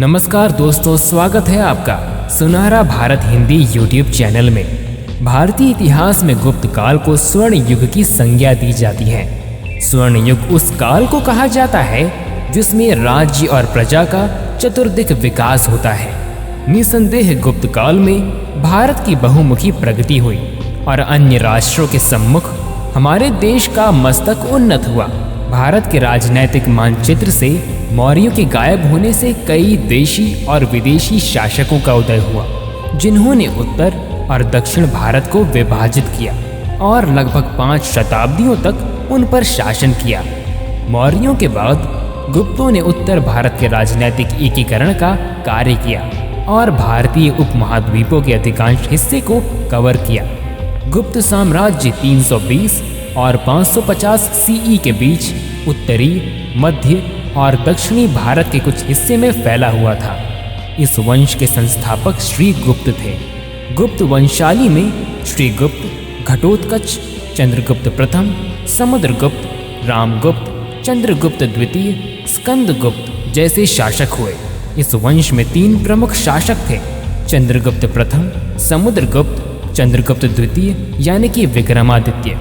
नमस्कार दोस्तों, स्वागत है आपका सुनहरा भारत हिंदी यूट्यूब चैनल में। भारतीय इतिहास में गुप्त काल को स्वर्ण युग की संज्ञा दी जाती है। स्वर्ण युग उस काल को कहा जाता है जिसमें राज्य और प्रजा का चतुर्दिक विकास होता है। निसंदेह गुप्त काल में भारत की बहुमुखी प्रगति हुई और अन्य राष्ट्रों के सम्मुख हमारे देश का मस्तक उन्नत हुआ। भारत के राजनैतिक मानचित्र से मौर्यों के गायब होने से कई देशी और विदेशी शासकों का उदय हुआ, जिन्होंने उत्तर और दक्षिण भारत को विभाजित किया और लगभग 5 शताब्दियों तक उन पर शासन किया। मौर्यों के बाद गुप्तों ने उत्तर भारत के राजनैतिक एकीकरण का कार्य किया और भारतीय उपमहाद्वीपों के अधिकांश हिस्से को कवर किया। गुप्त साम्राज्य 320 और 550 सीई के बीच उत्तरी, मध्य और दक्षिणी भारत के कुछ हिस्से में फैला हुआ था। इस वंश के संस्थापक श्री गुप्त थे। गुप्त वंशाली में श्री गुप्त, घटोत्कच, चंद्रगुप्त प्रथम, समुद्रगुप्त, रामगुप्त, चंद्रगुप्त द्वितीय, स्कंदगुप्त जैसे शासक हुए। इस वंश में 3 प्रमुख शासक थे, चंद्रगुप्त प्रथम, समुद्रगुप्त, चंद्रगुप्त द्वितीय यानी कि विक्रमादित्य।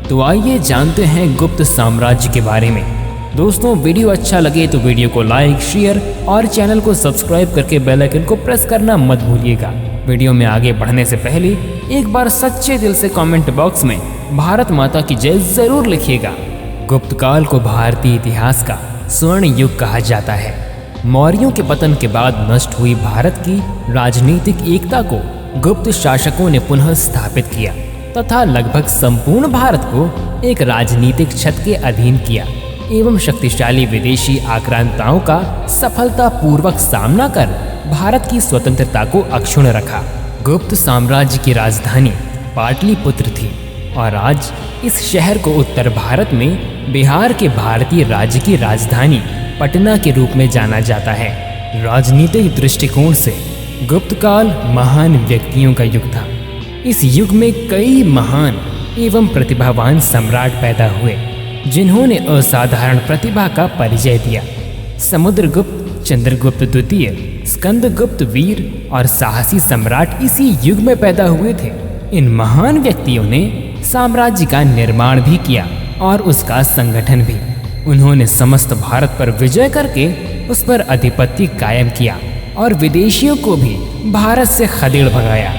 तो आइए जानते हैं गुप्त साम्राज्य के बारे में। दोस्तों, वीडियो अच्छा लगे तो वीडियो को लाइक, शेयर और चैनल को सब्सक्राइब करके बेल आइकन को प्रेस करना मत भूलिएगा। वीडियो में आगे बढ़ने से पहले एक बार सच्चे दिल से कमेंट बॉक्स में भारत माता की जय जरूर लिखिएगा। गुप्त काल को भारतीय इतिहास का स्वर्ण युग कहा जाता है। मौर्यों के पतन के बाद नष्ट हुई भारत की राजनीतिक एकता को गुप्त शासकों ने पुनः स्थापित किया तथा लगभग संपूर्ण भारत को एक राजनीतिक छत के अधीन किया एवं शक्तिशाली विदेशी आक्रांताओं का सफलतापूर्वक सामना कर भारत की स्वतंत्रता को अक्षुण्ण रखा। गुप्त साम्राज्य की राजधानी पाटलिपुत्र थी और आज इस शहर को उत्तर भारत में बिहार के भारतीय राज्य की राजधानी पटना के रूप में जाना जाता है। राजनीतिक दृष्टिकोण से गुप्त काल महान व्यक्तियों का युग था। इस युग में कई महान एवं प्रतिभावान सम्राट पैदा हुए जिन्होंने असाधारण प्रतिभा का परिचय दिया। समुद्रगुप्त, चंद्रगुप्त द्वितीय, स्कंदगुप्त वीर और साहसी सम्राट इसी युग में पैदा हुए थे। इन महान व्यक्तियों ने साम्राज्य का निर्माण भी किया और उसका संगठन भी। उन्होंने समस्त भारत पर विजय करके उस पर आधिपत्य कायम किया और विदेशियों को भी भारत से खदेड़ भगाया।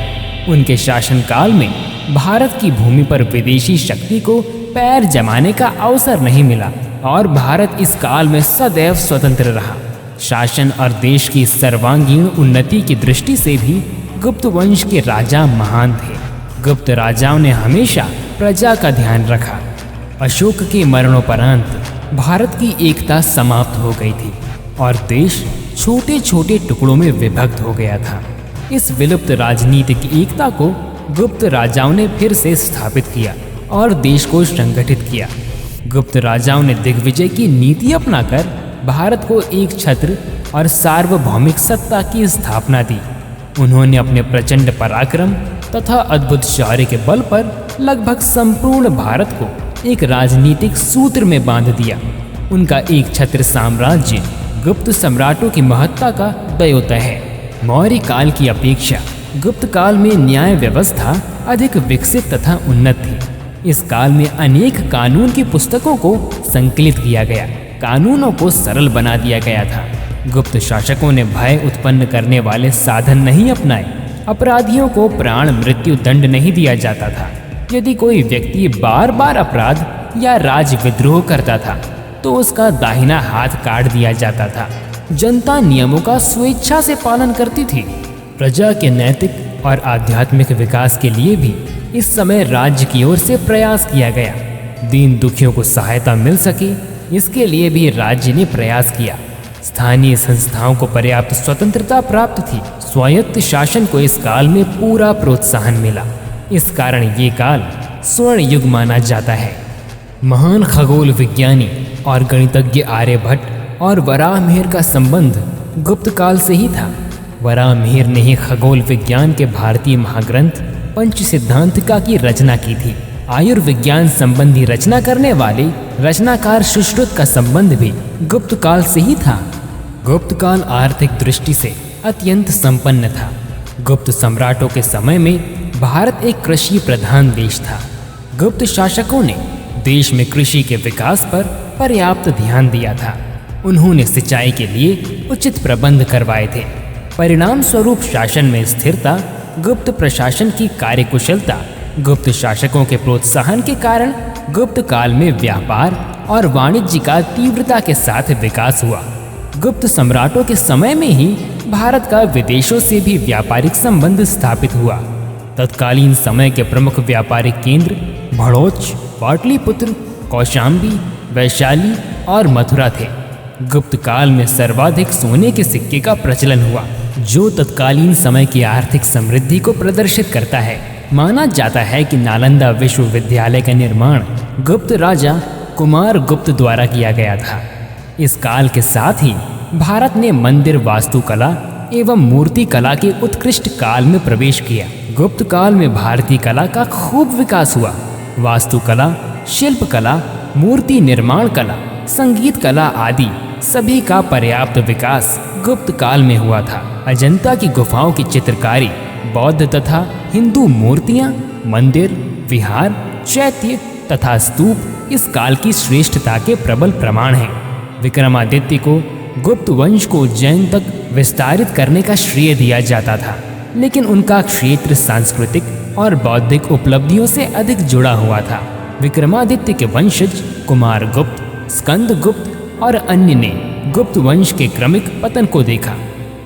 उनके शासनकाल में भारत की भूमि पर विदेशी शक्ति को पैर जमाने का अवसर नहीं मिला और भारत इस काल में सदैव स्वतंत्र रहा। शासन और देश की सर्वांगीण उन्नति की दृष्टि से भी गुप्त वंश के राजा महान थे। गुप्त राजाओं ने हमेशा प्रजा का ध्यान रखा। अशोक के मरणोपरांत भारत की एकता समाप्त हो गई थी और देश छोटे छोटे टुकड़ों में विभक्त हो गया था। इस विलुप्त राजनीतिक एकता को गुप्त राजाओं ने फिर से स्थापित किया और देश को संगठित किया। गुप्त राजाओं ने दिग्विजय की नीति अपनाकर भारत को एक छत्र और सार्वभौमिक सत्ता की स्थापना दी। उन्होंने अपने प्रचंड पराक्रम तथा अद्भुत शौर्य के बल पर लगभग संपूर्ण भारत को एक राजनीतिक सूत्र में बांध दिया। उनका एक छत्र साम्राज्य गुप्त सम्राटों की महत्ता का द्योतय है। मौर्य काल की अपेक्षा गुप्त काल में न्याय व्यवस्था अधिक विकसित तथा उन्नत थी। इस काल में अनेक कानून की पुस्तकों को संकलित किया गया, कानूनों को सरल बना दिया गया था। गुप्त शासकों ने भय उत्पन्न करने वाले साधन नहीं अपनाए। अपराधियों को प्राण मृत्यु दंड नहीं दिया जाता था। यदि कोई व्यक्ति बार बार अपराध या राज विद्रोह करता था तो उसका दाहिना हाथ काट दिया जाता था। जनता नियमों का स्वेच्छा से पालन करती थी। प्रजा के नैतिक और आध्यात्मिक विकास के लिए भी इस समय राज्य की ओर से प्रयास किया गया। दीन दुखियों को सहायता मिल सके इसके लिए भी राज्य ने प्रयास किया। स्थानीय संस्थाओं को पर्याप्त स्वतंत्रता प्राप्त थी। स्वायत्त शासन को इस काल में पूरा प्रोत्साहन मिला। इस कारण ये काल स्वर्ण युग माना जाता है। महान खगोल विज्ञानी और गणितज्ञ आर्यभट्ट और वराहमिहिर का संबंध गुप्त काल से ही था। वराहमिहिर ने ही खगोल विज्ञान के भारतीय महाग्रंथ पंच सिद्धांतिका की रचना की थी। आयुर्विज्ञान संबंधी रचना करने वाले रचनाकार सुश्रुत का संबंध भी गुप्त काल से ही था। गुप्त काल आर्थिक दृष्टि से अत्यंत संपन्न था। गुप्त सम्राटों के समय में भारत एक कृषि प्रधान देश था। गुप्त शासकों ने देश में कृषि के विकास पर पर्याप्त ध्यान दिया था। उन्होंने सिंचाई के लिए उचित प्रबंध करवाए थे। परिणाम स्वरूप शासन में स्थिरता, गुप्त प्रशासन की कार्यकुशलता, गुप्त शासकों के प्रोत्साहन के कारण गुप्त काल में व्यापार और वाणिज्य का तीव्रता के साथ विकास हुआ। गुप्त सम्राटों के समय में ही भारत का विदेशों से भी व्यापारिक संबंध स्थापित हुआ। तत्कालीन समय के प्रमुख व्यापारिक केंद्र भड़ोच, पाटलिपुत्र, कौशाम्बी, वैशाली और मथुरा थे। गुप्त काल में सर्वाधिक सोने के सिक्के का प्रचलन हुआ, जो तत्कालीन समय की आर्थिक समृद्धि को प्रदर्शित करता है। माना जाता है कि नालंदा विश्वविद्यालय का निर्माण गुप्त राजा कुमार गुप्त द्वारा किया गया था। इस काल के साथ ही भारत ने मंदिर वास्तुकला एवं मूर्ति कला के उत्कृष्ट काल में प्रवेश किया। गुप्त काल में भारतीय कला का खूब विकास हुआ। वास्तुकला, शिल्पकला, मूर्ति निर्माण कला, संगीत कला आदि सभी का पर्याप्त विकास गुप्त काल में हुआ था। अजंता की गुफाओं की चित्रकारी, बौद्ध तथा हिंदू मूर्तियां, मंदिर, विहार, चैत्य तथा स्तूप इस काल की श्रेष्ठता के प्रबल प्रमाण हैं। विक्रमादित्य को गुप्त वंश को उज्जैन तक विस्तारित करने का श्रेय दिया जाता था, लेकिन उनका क्षेत्र सांस्कृतिक और बौद्धिक उपलब्धियों से अधिक जुड़ा हुआ था। विक्रमादित्य के वंशज कुमार गुप्त, स्कंद गुप्त और अन्य ने गुप्त वंश के क्रमिक पतन को देखा।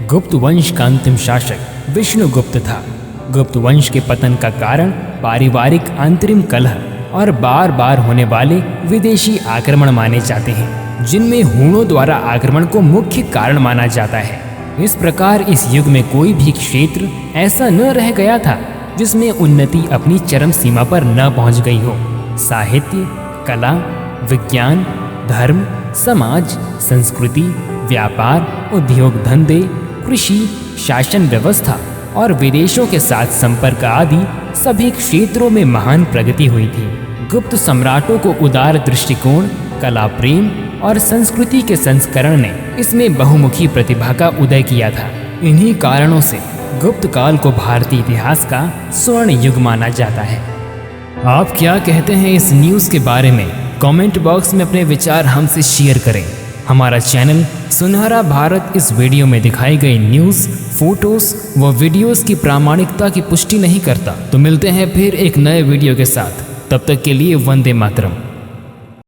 गुप्त वंश का अंतिम शासक विष्णुगुप्त था। गुप्त वंश के पतन का कारण पारिवारिक अंतरिम कलह और बार बार होने वाले विदेशी आक्रमण माने जाते हैं, जिनमें हूणों द्वारा आक्रमण को मुख्य कारण माना जाता है। इस प्रकार इस युग में कोई भी क्षेत्र ऐसा न रह गया था जिसमें उन्नति अपनी चरम सीमा पर न पहुंच गई हो। साहित्य, कला, विज्ञान, धर्म, समाज, संस्कृति, व्यापार, उद्योग धंधे, कृषि, शासन व्यवस्था और विदेशों के साथ संपर्क आदि सभी क्षेत्रों में महान प्रगति हुई थी। गुप्त सम्राटों को उदार दृष्टिकोण, कला प्रेम और संस्कृति के संस्करण ने इसमें बहुमुखी प्रतिभा का उदय किया था। इन्हीं कारणों से गुप्त काल को भारतीय इतिहास का स्वर्ण युग माना जाता है। आप क्या कहते हैं इस न्यूज़ के बारे में? कमेंट बॉक्स में अपने विचार हमसे शेयर करें। हमारा चैनल सुनहरा भारत इस वीडियो में दिखाई गई न्यूज़, फोटोज व वीडियोस की प्रामाणिकता की पुष्टि नहीं करता। तो मिलते हैं फिर एक नए वीडियो के साथ। तब तक के लिए वंदे मातरम।